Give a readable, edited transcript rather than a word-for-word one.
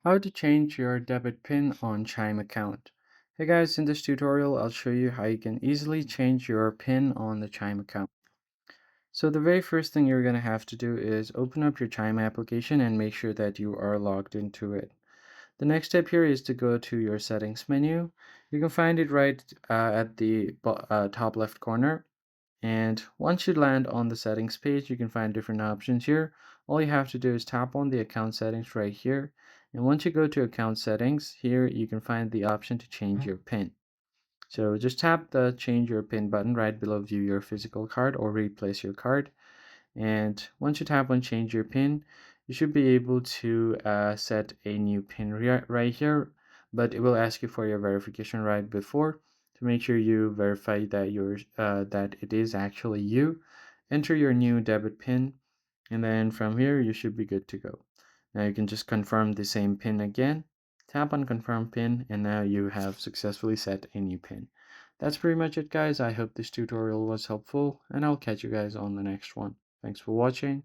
How to change your debit PIN on Chime account. Hey guys, in this tutorial I'll show you how you can easily change your PIN on the Chime account. So the very first thing you're going to have to do is open up your Chime application and make sure that you are logged into it. The next step here is to go to your settings menu. You can find it right at the top left corner. And once you land on the settings page, you can find different options here. All you have to do is tap on the account settings right here. And once you go to account settings, here you can find the option to change your PIN. So just tap the change your PIN button right below view your physical card or replace your card. And once you tap on change your PIN, you should be able to set a new PIN right here, but it will ask you for your verification right before to make sure you verify that that it is actually you. Enter your new debit PIN, and then from here you should be good to go. Now you can just confirm the same PIN again. Tap on confirm PIN, and now you have successfully set a new PIN. That's pretty much it, guys. I hope this tutorial was helpful, and I'll catch you guys on the next one. Thanks for watching.